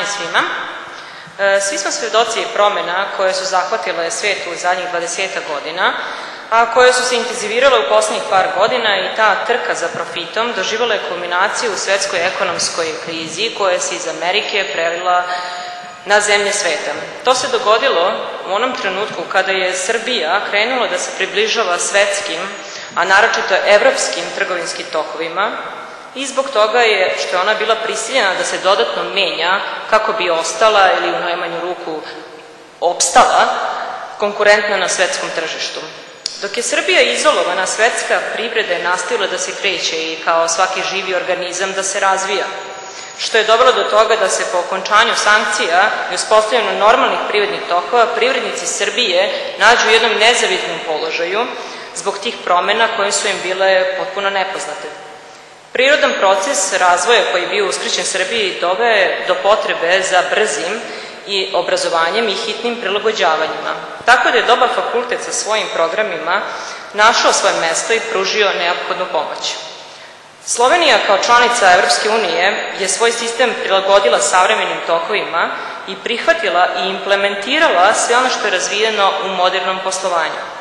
Svima. Svi smo svedoci promjena koje su zahvatile svijet u zadnjih 20 godina, a koje su se intenzivirale u posljednjih par godina i ta trka za profitom doživjela je kulminaciju u svjetskoj ekonomskoj krizi koja se iz Amerike prelila na zemlje svijeta. To se dogodilo u onom trenutku kada je Srbija krenula da se približava svjetskim, a naročito evropskim trgovinskim tokovima, i zbog toga je što je ona bila prisiljena da se dodatno menja kako bi ostala ili u najmanju ruku opstala konkurentna na svetskom tržištu. Dok je Srbija izolovana, svetska privreda je nastavila da se kreće i kao svaki živi organizam da se razvija, što je dovelo do toga da se po okončanju sankcija i uspostavljanju normalnih privrednih tokova privrednici Srbije nađu u jednom nezavidnom položaju zbog tih promjena koje su im bile potpuno nepoznate. Prirodan proces razvoja koji je bio uskrićen Srbiji doveo je do potrebe za brzim i obrazovanjem i hitnim prilagođavanjima. Tako da je dobar fakultet sa svojim programima našao svoje mesto i pružio neophodnu pomoć. Slovenija kao članica Evropske unije je svoj sistem prilagodila savremenim tokovima i prihvatila i implementirala sve ono što je razvijeno u modernom poslovanju.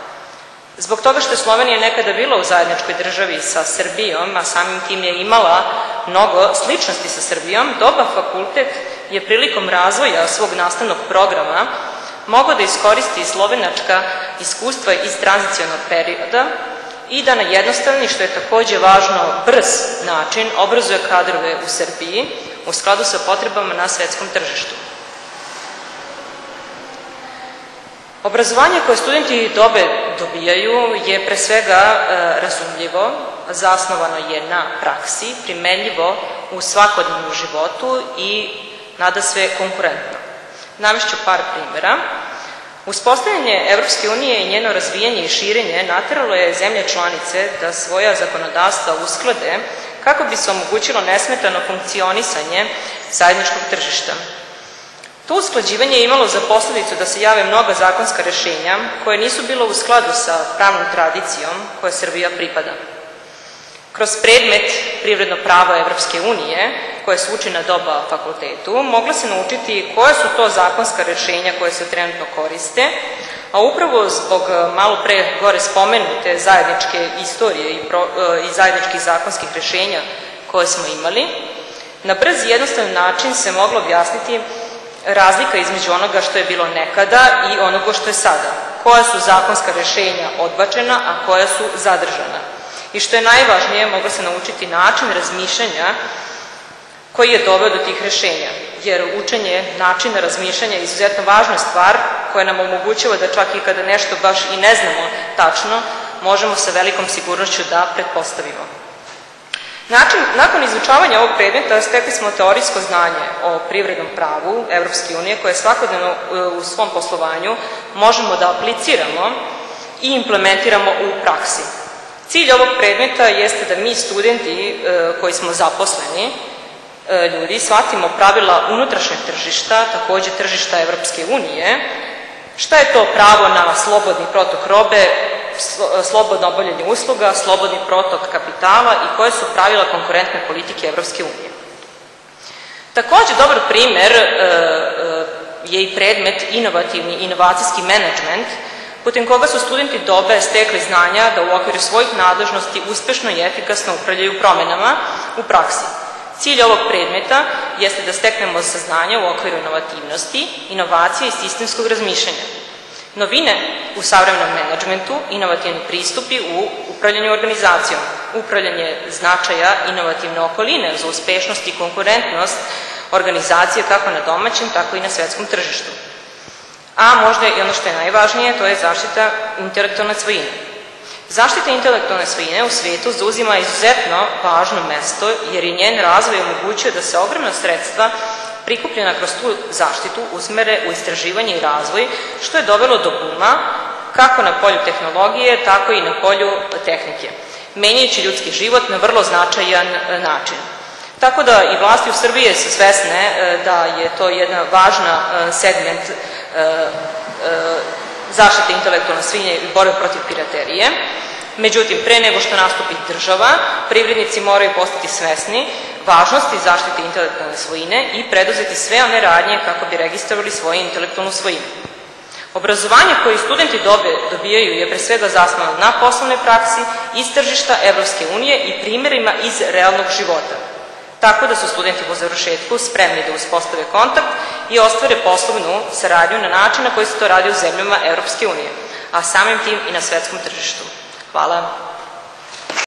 Zbog toga što je Slovenija nekada bila u zajedničkoj državi sa Srbijom, a samim tim je imala mnogo sličnosti sa Srbijom, dobar fakultet je prilikom razvoja svog nastavnog programa mogao da iskoristi slovenačka iskustva iz tranzicionog perioda i da na jednostavni, što je također važno, brz način obrazuje kadrove u Srbiji u skladu sa potrebama na svetskom tržištu. Obrazovanje koje studenti dobijaju je pre svega razumljivo, zasnovano je na praksi, primenljivo u svakodnevnom životu i nadasve konkurentno. Navešću par primjera. Uspostavljanje Evropske unije i njeno razvijanje i širenje nateralo je zemlje članice da svoja zakonodavstva usklade kako bi se omogućilo nesmetano funkcionisanje zajedničkog tržišta. To usklađivanje je imalo za posljedicu da se jave mnoga zakonska rješenja koje nisu bila u skladu sa pravnom tradicijom koje Srbija pripada. Kroz predmet privredno pravo Evropske unije, koje se uči na doba fakultetu, moglo se naučiti koja su to zakonska rješenja koje se trenutno koriste, a upravo zbog malo pre gore spomenute zajedničke istorije i zajedničkih zakonskih rješenja koje smo imali, na brz i jednostavan način se moglo objasniti razlika između onoga što je bilo nekada i onoga što je sada. Koja su zakonska rješenja odbačena, a koja su zadržana. I što je najvažnije, moglo se naučiti način razmišljanja koji je doveo do tih rješenja. Jer učenje načina razmišljanja je izuzetno važna stvar koja nam omogućava da čak i kada nešto baš i ne znamo tačno, možemo sa velikom sigurnošću da pretpostavimo. Nakon izučavanja ovog predmeta stekli smo teorijsko znanje o privrednom pravu Evropske unije koje svakodnevno u svom poslovanju možemo da apliciramo i implementiramo u praksi. Cilj ovog predmeta jeste da mi studenti koji smo zaposleni ljudi shvatimo pravila unutrašnjeg tržišta, također tržišta Evropske unije, šta je to pravo na slobodni protok robe, slobodno obavljanje usluga, slobodni protok kapitala i koje su pravila konkurentne politike Evropske unije. Također dobar primjer je i predmet inovacijski menadžment, putem koga su studenti stekli znanja da u okviru svojih nadležnosti uspešno i efikasno upravljaju promjenama u praksi. Cilj ovog predmeta jeste da steknemo saznanja u okviru inovativnosti, inovacije i sistemskog razmišljanja. Novine u savremenom menadžmentu, inovativni pristupi u upravljanju organizacijom, upravljanje značaja inovativne okoline za uspešnost i konkurentnost organizacije kako na domaćem, tako i na svetskom tržištu. A možda i ono što je najvažnije, to je zaštita intelektualne svojine. Zaštita intelektualne svojine u svijetu zauzima izuzetno važno mesto jer je njen razvoj omogućio da se ogromna sredstva prikupljena kroz tu zaštitu usmere u istraživanje i razvoj, što je dovelo do buma kako na polju tehnologije, tako i na polju tehnike, menjajući ljudski život na vrlo značajan način. Tako da i vlasti u Srbiji su svesne da je to jedna važna segment zaštite intelektualne svojine i borbe protiv piraterije Međutim, pre nego što nastupi država, privrednici moraju postati svesni važnosti zaštite intelektualne svojine i preduzeti sve one radnje kako bi registrovali svoju intelektualnu svojinu. Obrazovanje koje studenti dobijaju je pre svega zasnovano na poslovnoj praksi iz tržišta Evropske unije i primjerima iz realnog života. Tako da su studenti po završetku spremni da uspostave kontakt i ostvare poslovnu saradnju na način na koji se to radi u zemljama Evropske unije, a samim tim i na svetskom tržištu. Hvala.